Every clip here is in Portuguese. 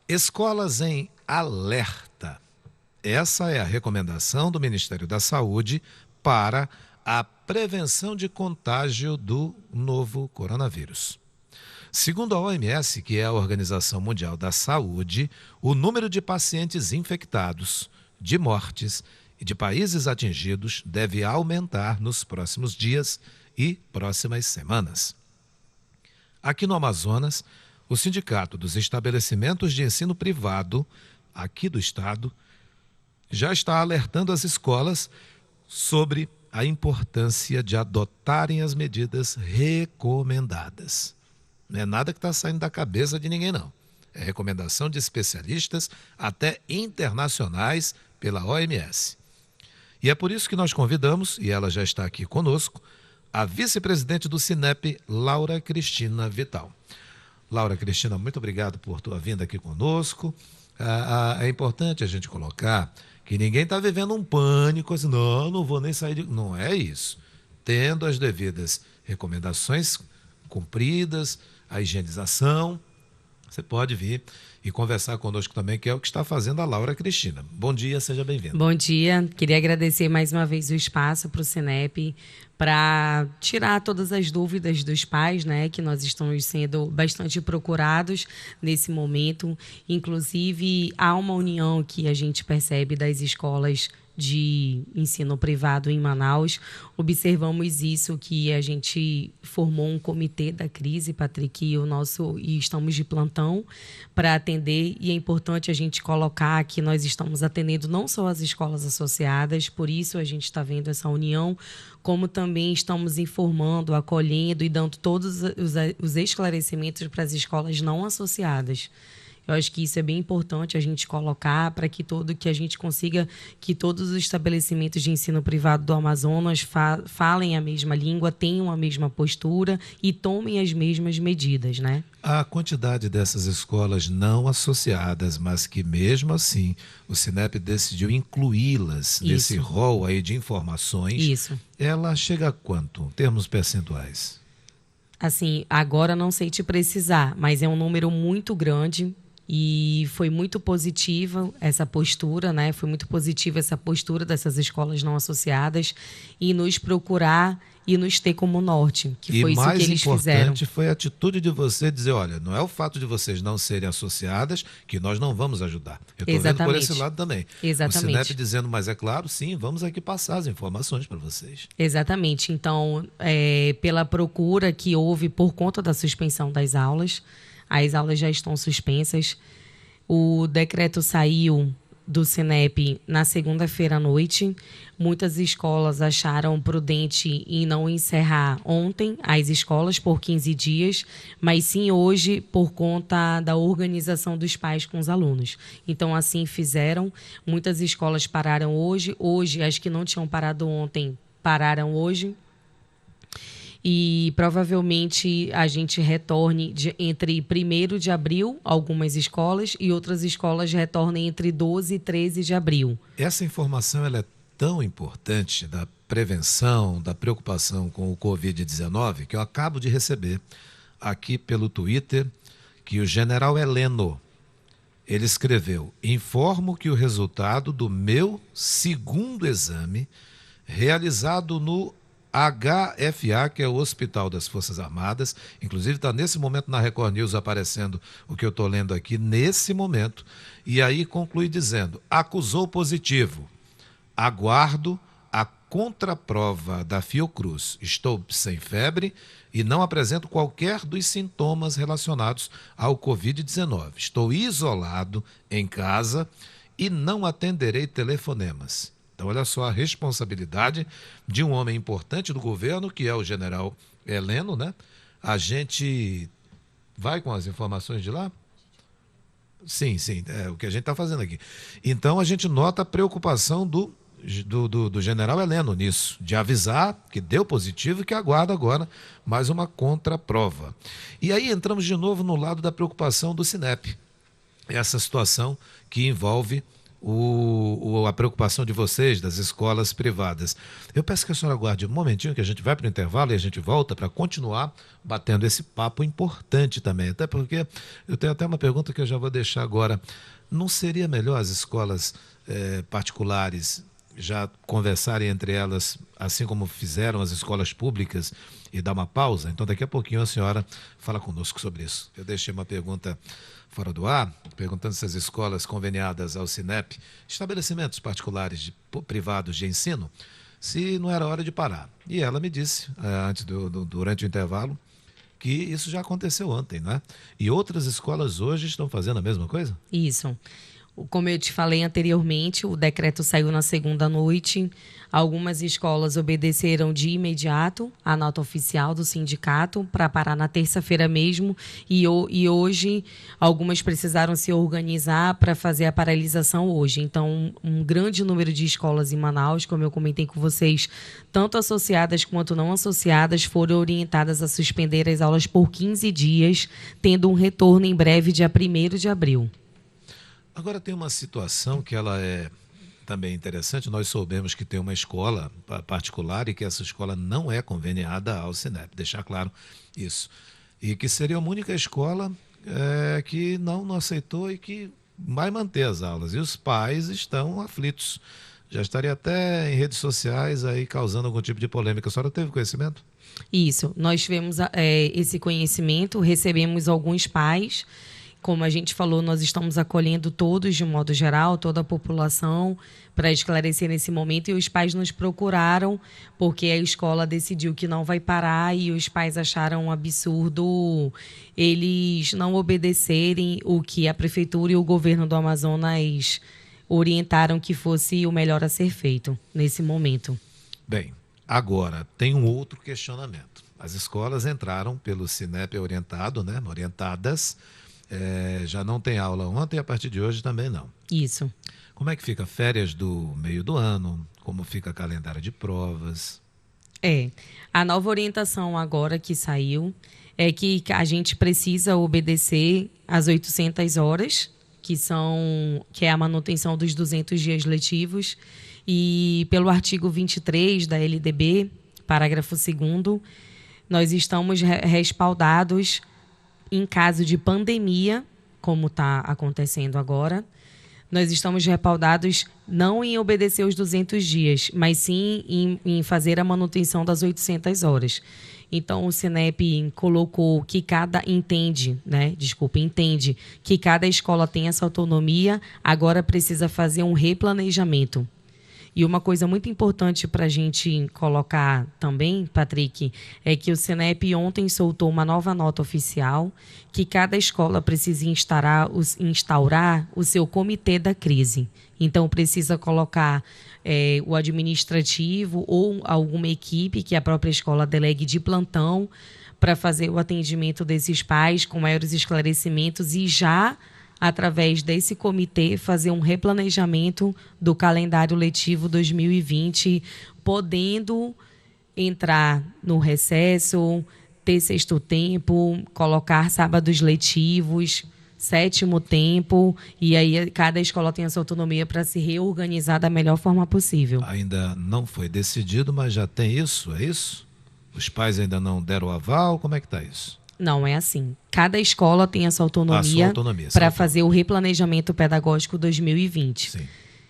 Escolas em alerta. Essa é a recomendação do Ministério da Saúde para a prevenção de contágio do novo coronavírus. Segundo a OMS, que é a Organização Mundial da Saúde, o número de pacientes infectados, de mortes e de países atingidos deve aumentar nos próximos dias e próximas semanas. Aqui no Amazonas, o Sindicato dos Estabelecimentos de Ensino Privado, aqui do estado, já está alertando as escolas sobre a importância de adotarem as medidas recomendadas. Não é nada que está saindo da cabeça de ninguém, não. É recomendação de especialistas, até internacionais, pela OMS. E é por isso que nós convidamos, e ela já está aqui conosco, a vice-presidente do Sinep, Laura Cristina Vital. Laura Cristina, muito obrigado por tua vinda aqui conosco. É importante a gente colocar que ninguém está vivendo um pânico, assim, não vou nem sair de... Não é isso. Tendo as devidas recomendações cumpridas, a higienização, você pode vir e conversar conosco também, que é o que está fazendo a Laura Cristina. Bom dia, seja bem-vinda. Bom dia, queria agradecer mais uma vez o espaço para o Sinep, para tirar todas as dúvidas dos pais, né, que nós estamos sendo bastante procurados nesse momento. Inclusive, há uma união que a gente percebe das escolas de ensino privado em Manaus. Observamos isso, que a gente formou um comitê da crise, Patrick, e estamos de plantão para atender, e é importante a gente colocar que nós estamos atendendo não só as escolas associadas, por isso a gente está vendo essa união, como também estamos informando, acolhendo e dando todos os esclarecimentos para as escolas não associadas. Eu acho que isso é bem importante a gente colocar para que a gente consiga que todos os estabelecimentos de ensino privado do Amazonas falem a mesma língua, tenham a mesma postura e tomem as mesmas medidas, né? A quantidade dessas escolas não associadas, mas que mesmo assim o Sinep decidiu incluí-las nesse rol aí de informações, isso. Ela chega a quanto, em termos percentuais? Assim, agora não sei te precisar, mas é um número muito grande. E foi muito positiva essa postura, né? Foi muito positiva essa postura dessas escolas não associadas e nos procurar e nos ter como norte, que foi isso que eles fizeram. E mais importante foi a atitude de você dizer, olha, não é o fato de vocês não serem associadas que nós não vamos ajudar. Eu estou vendo por esse lado também. Exatamente. O Sinep dizendo, mas é claro, sim, vamos aqui passar as informações para vocês. Exatamente. Então, pela procura que houve por conta da suspensão das aulas, as aulas já estão suspensas. O decreto saiu do Sinep na segunda-feira à noite. Muitas escolas acharam prudente em não encerrar ontem as escolas por 15 dias, mas sim hoje por conta da organização dos pais com os alunos. Então, assim fizeram. Muitas escolas pararam hoje. Hoje, as que não tinham parado ontem, pararam hoje. E provavelmente a gente retorne entre 1º de abril, algumas escolas, e outras escolas retornem entre 12 e 13 de abril. Essa informação ela é tão importante da prevenção, da preocupação com o Covid-19, que eu acabo de receber aqui pelo Twitter, que o general Heleno, ele escreveu: informo que o resultado do meu segundo exame, realizado no HFA, que é o Hospital das Forças Armadas, inclusive está nesse momento na Record News aparecendo o que eu estou lendo aqui, nesse momento, e aí conclui dizendo, acusou positivo, aguardo a contraprova da Fiocruz, estou sem febre e não apresento qualquer dos sintomas relacionados ao Covid-19, estou isolado em casa e não atenderei telefonemas. Então, olha só a responsabilidade de um homem importante do governo, que é o general Heleno, né? A gente vai com as informações de lá? Sim, é o que a gente está fazendo aqui. Então, a gente nota a preocupação do general Heleno nisso, de avisar que deu positivo e que aguarda agora mais uma contraprova. E aí entramos de novo no lado da preocupação do Sinep. Essa situação que envolve a preocupação de vocês, das escolas privadas. Eu peço que a senhora aguarde um momentinho, que a gente vai para o intervalo e a gente volta para continuar batendo esse papo importante também. Até porque eu tenho até uma pergunta que eu já vou deixar agora. Não seria melhor as escolas particulares já conversarem entre elas, assim como fizeram as escolas públicas, e dar uma pausa? Então, daqui a pouquinho a senhora fala conosco sobre isso. Eu deixei uma pergunta fora do ar, perguntando se as escolas conveniadas ao Sinep, estabelecimentos particulares privados de ensino, se não era hora de parar. E ela me disse, durante o intervalo, que isso já aconteceu ontem, não é? E outras escolas hoje estão fazendo a mesma coisa? Isso. Como eu te falei anteriormente, o decreto saiu na segunda noite. Algumas escolas obedeceram de imediato a nota oficial do sindicato para parar na terça-feira mesmo. E hoje, algumas precisaram se organizar para fazer a paralisação hoje. Então, um grande número de escolas em Manaus, como eu comentei com vocês, tanto associadas quanto não associadas, foram orientadas a suspender as aulas por 15 dias, tendo um retorno em breve, dia 1º de abril. Agora tem uma situação que ela é também interessante. Nós soubemos que tem uma escola particular e que essa escola não é conveniada ao Sinep, deixar claro isso. E que seria uma única escola que não aceitou e que vai manter as aulas. E os pais estão aflitos. Já estaria até em redes sociais aí causando algum tipo de polêmica. A senhora teve conhecimento? Isso, nós tivemos esse conhecimento, recebemos alguns pais. Como a gente falou, nós estamos acolhendo todos, de modo geral, toda a população, para esclarecer nesse momento. E os pais nos procuraram, porque a escola decidiu que não vai parar e os pais acharam um absurdo eles não obedecerem o que a Prefeitura e o governo do Amazonas orientaram que fosse o melhor a ser feito nesse momento. Bem, agora tem um outro questionamento. As escolas entraram pelo Sinep orientado, né, orientadas. Já não tem aula ontem e a partir de hoje também não. Isso. Como é que fica férias do meio do ano? Como fica calendário de provas? A nova orientação agora que saiu é que a gente precisa obedecer às 800 horas, que é a manutenção dos 200 dias letivos, e pelo artigo 23 da LDB, parágrafo 2º, nós estamos respaldados em caso de pandemia, como está acontecendo agora. Nós estamos respaldados não em obedecer os 200 dias, mas sim em fazer a manutenção das 800 horas. Então, o Sinep colocou que entende que cada escola tem essa autonomia, agora precisa fazer um replanejamento. E uma coisa muito importante para a gente colocar também, Patrick, é que o Sinep ontem soltou uma nova nota oficial que cada escola precisa instaurar o seu comitê da crise. Então, precisa colocar o administrativo ou alguma equipe que a própria escola delegue de plantão para fazer o atendimento desses pais com maiores esclarecimentos e já, através desse comitê, fazer um replanejamento do calendário letivo 2020, podendo entrar no recesso, ter sexto tempo, colocar sábados letivos, sétimo tempo, e aí cada escola tem a sua autonomia para se reorganizar da melhor forma possível. Ainda não foi decidido, mas já tem isso, é isso? Os pais ainda não deram o aval? Como é que está isso? Não é assim. Cada escola tem a sua autonomia para fazer o replanejamento pedagógico 2020. Sim.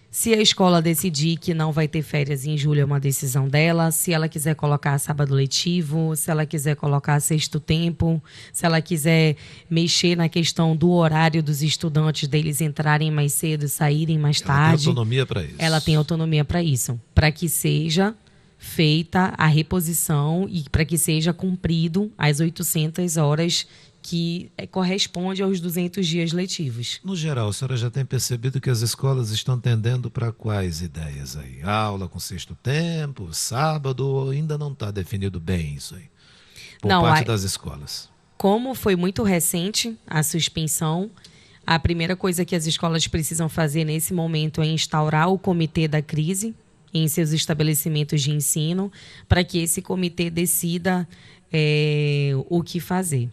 Se a escola decidir que não vai ter férias em julho, é uma decisão dela. Se ela quiser colocar sábado letivo, se ela quiser colocar sexto tempo, se ela quiser mexer na questão do horário dos estudantes, deles entrarem mais cedo, saírem mais tarde. Ela tem autonomia para isso. Ela tem autonomia para isso. Para que seja feita a reposição e para que seja cumprido as 800 horas que corresponde aos 200 dias letivos. No geral, a senhora já tem percebido que as escolas estão tendendo para quais ideias aí? Aula com sexto tempo, sábado, ou ainda não está definido bem isso aí? Por parte das escolas. Como foi muito recente a suspensão, a primeira coisa que as escolas precisam fazer nesse momento é instaurar o comitê da crise em seus estabelecimentos de ensino, para que esse comitê decida o que fazer.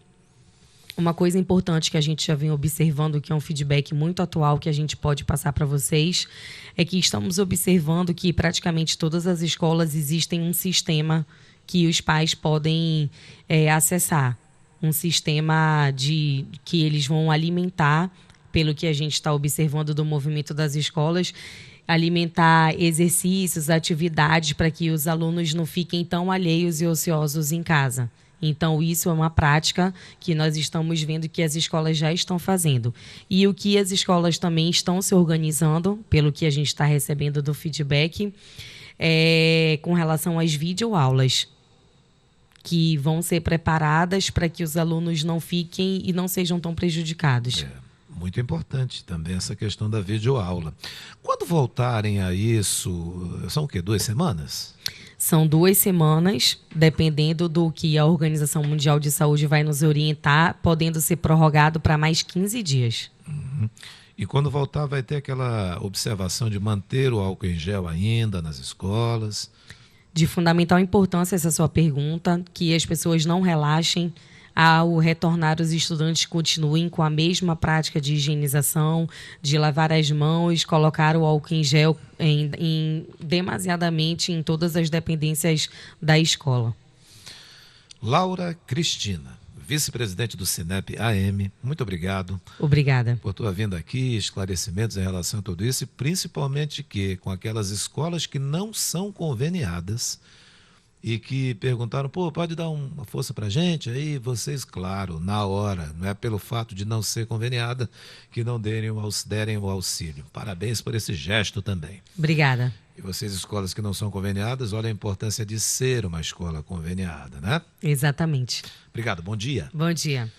Uma coisa importante que a gente já vem observando, que é um feedback muito atual que a gente pode passar para vocês, é que estamos observando que praticamente todas as escolas existem um sistema que os pais podem acessar. Um sistema que eles vão alimentar, pelo que a gente está observando do movimento das escolas, alimentar exercícios, atividades para que os alunos não fiquem tão alheios e ociosos em casa. Então, isso é uma prática que nós estamos vendo que as escolas já estão fazendo. E o que as escolas também estão se organizando, pelo que a gente está recebendo do feedback, com relação às videoaulas, que vão ser preparadas para que os alunos não fiquem e não sejam tão prejudicados. Muito importante também essa questão da videoaula. Quando voltarem a isso, são o quê? 2 semanas? São 2 semanas, dependendo do que a Organização Mundial de Saúde vai nos orientar, podendo ser prorrogado para mais 15 dias. Uhum. E quando voltar vai ter aquela observação de manter o álcool em gel ainda nas escolas? De fundamental importância essa sua pergunta, que as pessoas não relaxem. Ao retornar, os estudantes continuem com a mesma prática de higienização, de lavar as mãos, colocar o álcool em gel demasiadamente em todas as dependências da escola. Laura Cristina, vice-presidente do Sinep AM, muito obrigado. Obrigada. Por tua vinda aqui, esclarecimentos em relação a tudo isso, e principalmente que com aquelas escolas que não são conveniadas, e que perguntaram, pode dar uma força para a gente? Aí vocês, claro, na hora, não é pelo fato de não ser conveniada, que não derem o auxílio. Parabéns por esse gesto também. Obrigada. E vocês, escolas que não são conveniadas, olha a importância de ser uma escola conveniada, né? Exatamente. Obrigado, bom dia. Bom dia.